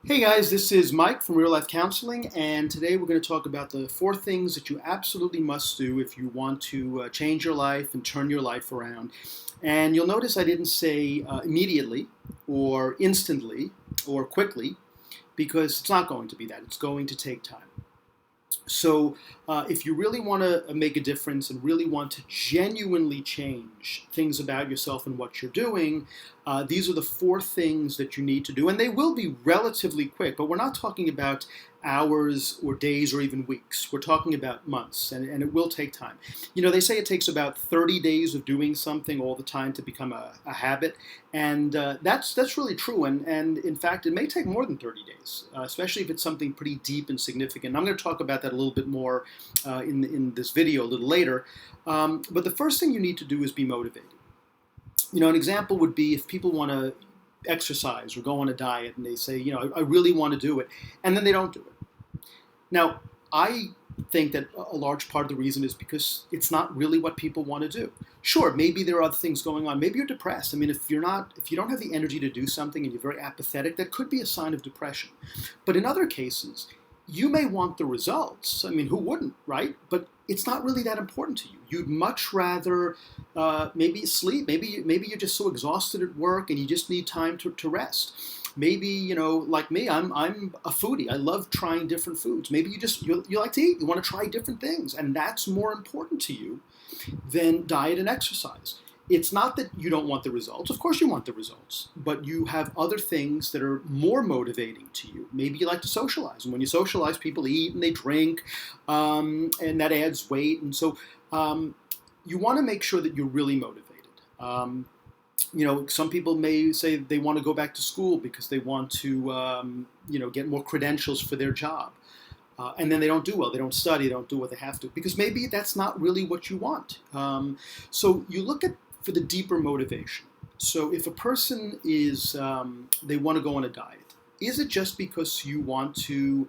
Hey guys, this is Mike from Real Life Counseling, and today we're going to talk about the 4 things that you absolutely must do if you want to change your life and turn your life around. And you'll notice I didn't say immediately or instantly or quickly because it's not going to be that. It's going to take time. So, if you really want to make a difference and really want to genuinely change things about yourself and what you're doing, these are the 4 things that you need to do. And they will be relatively quick, but we're not talking about hours or days or even weeks. We're talking about months, and it will take time. You know, they say it takes about 30 days of doing something all the time to become a habit, and that's really true. And in fact, it may take more than 30 days, especially if it's something pretty deep and significant. I'm going to talk about that a little bit more in this video a little later. But the first thing you need to do is be motivated. You know, an example would be if people want to exercise or go on a diet and they say, you know, I really want to do it, and then they don't do it. Now, I think that a large part of the reason is because it's not really what people want to do. Sure, maybe there are other things going on. Maybe you're depressed. I mean, if you don't have the energy to do something and you're very apathetic, that could be a sign of depression. But in other cases, you may want the results. I mean, who wouldn't, right? But it's not really that important to you. You'd much rather maybe sleep. Maybe you're just so exhausted at work and you just need time to rest. Maybe, you know, like me, I'm a foodie. I love trying different foods. Maybe you like to eat. You want to try different things, and that's more important to you than diet and exercise. It's not that you don't want the results. Of course you want the results, but you have other things that are more motivating to you. Maybe you like to socialize, and when you socialize, people eat and they drink, and that adds weight. And so you want to make sure that you're really motivated. You know, some people may say they want to go back to school because they want to, get more credentials for their job. And then they don't do well. They don't study. They don't do what they have to because maybe that's not really what you want. So you look for the deeper motivation. So if a person is, they want to go on a diet, is it just because you want to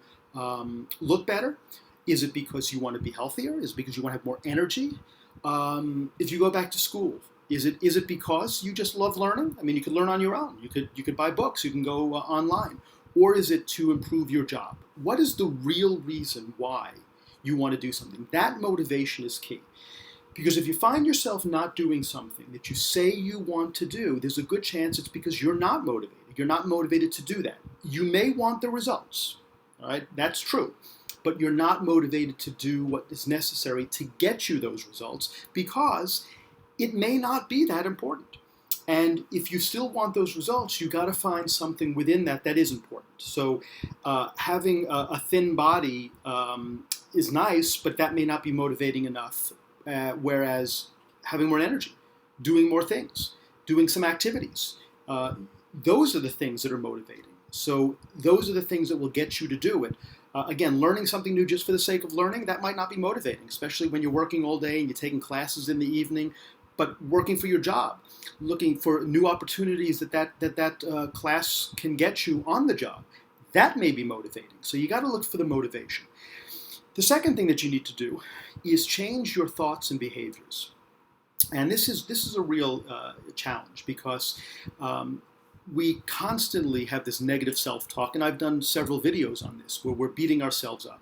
look better? Is it because you want to be healthier? Is it because you want to have more energy? If you go back to school, is it because you just love learning? I mean, you could learn on your own. You could buy books. You can go online. Or is it to improve your job? What is the real reason why you want to do something? That motivation is key. Because if you find yourself not doing something that you say you want to do, there's a good chance it's because you're not motivated. You're not motivated to do that. You may want the results, all right? That's true. But you're not motivated to do what is necessary to get you those results because it may not be that important. And if you still want those results, you got to find something within that is important. So having a thin body is nice, but that may not be motivating enough. Whereas having more energy, doing more things, doing some activities, those are the things that are motivating. So those are the things that will get you to do it. Again, learning something new just for the sake of learning, that might not be motivating, especially when you're working all day and you're taking classes in the evening. But working for your job, looking for new opportunities that class can get you on the job, that may be motivating. So you got to look for the motivation. The second thing that you need to do is change your thoughts and behaviors. And this is a real challenge because we constantly have this negative self-talk, and I've done several videos on this where we're beating ourselves up.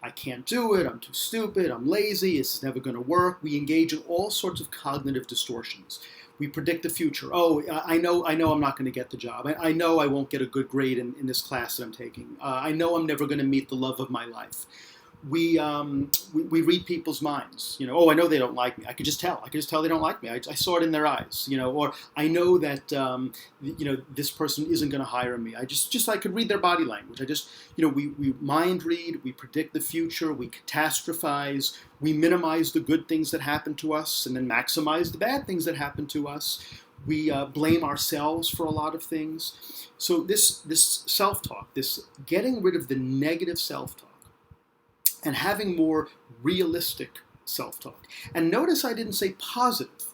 I can't do it, I'm too stupid, I'm lazy, it's never going to work. We engage in all sorts of cognitive distortions. We predict the future. Oh, I know I'm not going to get the job. I know I won't get a good grade in this class that I'm taking. I know I'm never going to meet the love of my life. We read people's minds. You know, oh, I know they don't like me. I could just tell. They don't like me. I saw it in their eyes. You know, or I know that this person isn't going to hire me. I could read their body language. We mind read. We predict the future. We catastrophize. We minimize the good things that happen to us, and then maximize the bad things that happen to us. We blame ourselves for a lot of things. So this self-talk, this getting rid of the negative self-talk, and having more realistic self-talk. And notice I didn't say positive,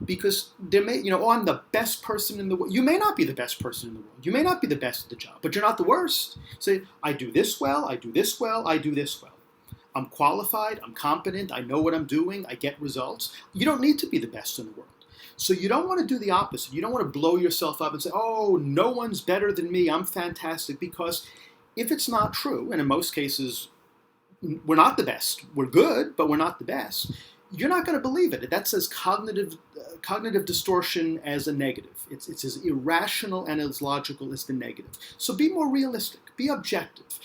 because there may, oh, I'm the best person in the world. You may not be the best person in the world. You may not be the best at the job, but you're not the worst. Say, I do this well, I do this well, I do this well. I'm qualified, I'm competent, I know what I'm doing, I get results. You don't need to be the best in the world. So you don't want to do the opposite. You don't want to blow yourself up and say, oh, no one's better than me, I'm fantastic, because If it's not true, and in most cases we're not the best, we're good, but we're not the best, you're not going to believe it. That's as cognitive distortion as a negative. It's as irrational and as logical as the negative. So be more realistic. Be objective.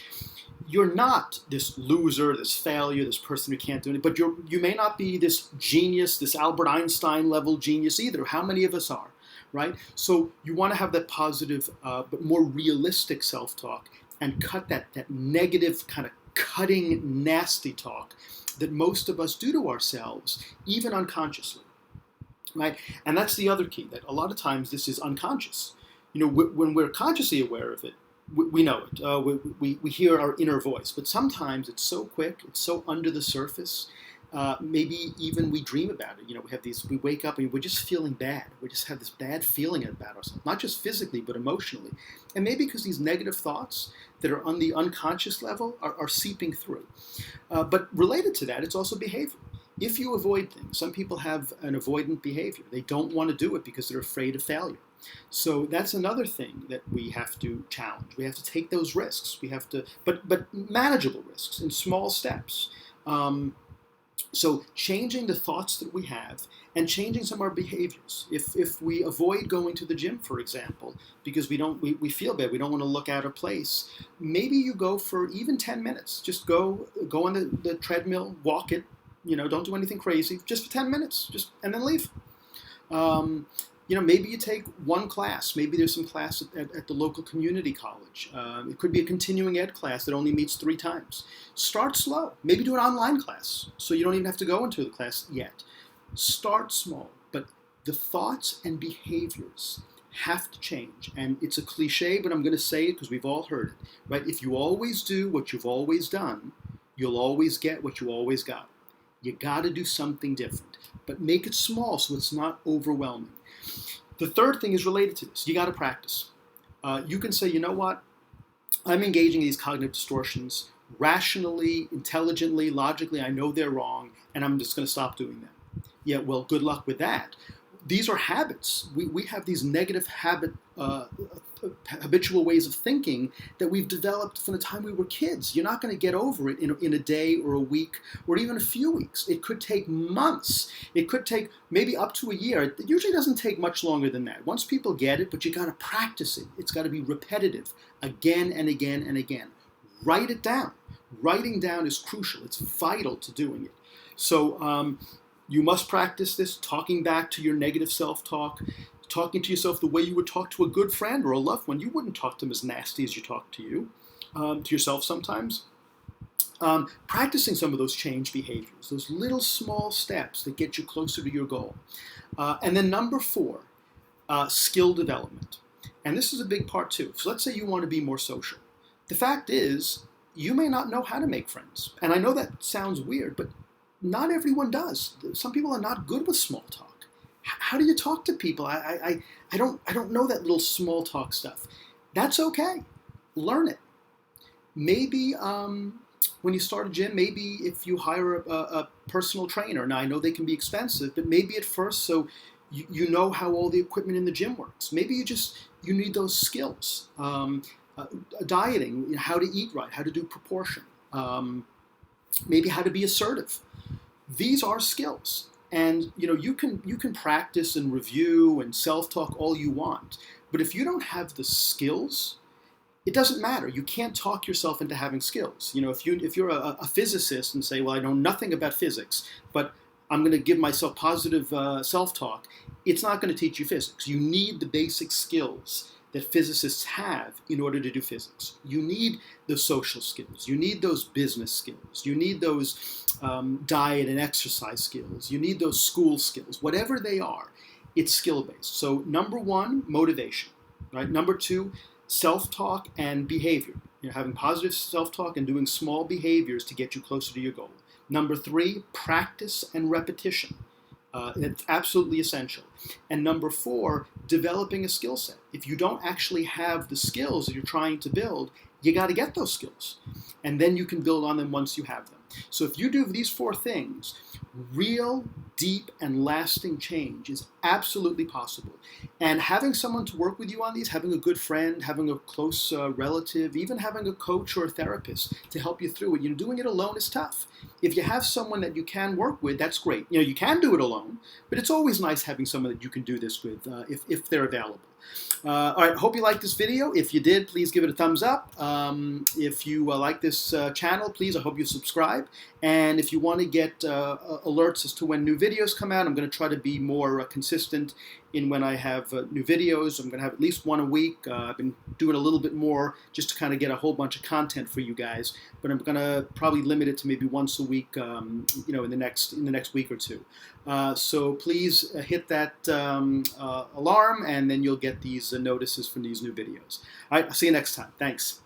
You're not this loser, this failure, this person who can't do it, but you may not be this genius, this Albert Einstein level genius either. How many of us are, right? So you want to have that positive, but more realistic self-talk and cut that negative kind of cutting, nasty talk that most of us do to ourselves, even unconsciously, right? And that's the other key, that a lot of times this is unconscious. When we're consciously aware of it, we know it. We hear our inner voice, but sometimes it's so quick, it's so under the surface. Maybe even we dream about it. We wake up and we're just feeling bad. We just have this bad feeling about ourselves, not just physically, but emotionally. And maybe because these negative thoughts that are on the unconscious level are seeping through. But related to that, it's also behavior. If you avoid things, some people have an avoidant behavior. They don't want to do it because they're afraid of failure. So that's another thing that we have to challenge. We have to take those risks. We have to, but manageable risks in small steps. So changing the thoughts that we have and changing some of our behaviors. If we avoid going to the gym, for example, because we feel bad, we don't want to look out of place, maybe you go for even 10 minutes. Just go on the treadmill, walk it, don't do anything crazy, just for 10 minutes, and then leave. Maybe you take one class. Maybe there's some class at the local community college. It could be a continuing ed class that only meets 3 times. Start slow. Maybe do an online class, so you don't even have to go into the class yet. Start small, but the thoughts and behaviors have to change. And it's a cliche, but I'm going to say it because we've all heard it, right? If you always do what you've always done, you'll always get what you always got. You got to do something different, but make it small so it's not overwhelming. The third thing is related to this. You got to practice. You can say, you know what? I'm engaging in these cognitive distortions rationally, intelligently, logically. I know they're wrong, and I'm just going to stop doing them. Yeah, well, good luck with that. These are habits. We have these negative habitual ways of thinking that we've developed from the time we were kids. You're not going to get over it in a day or a week or even a few weeks. It could take months. It could take maybe up to a year. It usually doesn't take much longer than that. Once people get it, but you got to practice it. It's got to be repetitive again and again and again. Write it down. Writing down is crucial. It's vital to doing it. So you must practice this, talking back to your negative self-talk, talking to yourself the way you would talk to a good friend or a loved one. You wouldn't talk to them as nasty as you talk to yourself sometimes. Practicing some of those change behaviors, those little small steps that get you closer to your goal. And then number 4, skill development. And this is a big part too. So let's say you want to be more social. The fact is, you may not know how to make friends. And I know that sounds weird, but not everyone does. Some people are not good with small talk. How do you talk to people? I don't know that little small talk stuff. That's okay. Learn it. Maybe when you start a gym, maybe if you hire a personal trainer. Now I know they can be expensive, but maybe at first so you know how all the equipment in the gym works. Maybe you need those skills. Dieting, how to eat right, how to do proportion. Maybe how to be assertive. These are skills, and you can practice and review and self-talk all you want, but if you don't have the skills, it doesn't matter. You can't talk yourself into having skills. If you're a physicist and say, well, I know nothing about physics, but I'm going to give myself positive self-talk, it's not going to teach you physics. You need the basic skills that physicists have in order to do physics. You need the social skills. You need those business skills. You need those diet and exercise skills. You need those school skills. Whatever they are, it's skill-based. So number 1, motivation. Right? Number 2, self-talk and behavior. Having positive self-talk and doing small behaviors to get you closer to your goal. Number 3, practice and repetition. It's absolutely essential. And number 4, developing a skill set. If you don't actually have the skills that you're trying to build, you got to get those skills. And then you can build on them once you have them. So if you do these 4 things, real, deep, and lasting change is absolutely possible. And having someone to work with you on these, having a good friend, having a close relative, even having a coach or a therapist to help you through it, doing it alone is tough. If you have someone that you can work with, that's great. You can do it alone, but it's always nice having someone that you can do this with if they're available. All right, hope you liked this video. If you did, please give it a thumbs up. If you like this channel, please, I hope you subscribe. And if you want to get alerts as to when new videos come out, I'm going to try to be more consistent in when I have new videos. I'm going to have at least one a week. I've been doing a little bit more just to kind of get a whole bunch of content for you guys. But I'm going to probably limit it to maybe once a week, in the next week or two. So please hit that alarm, and then you'll get these notices from these new videos. All right, I'll see you next time. Thanks.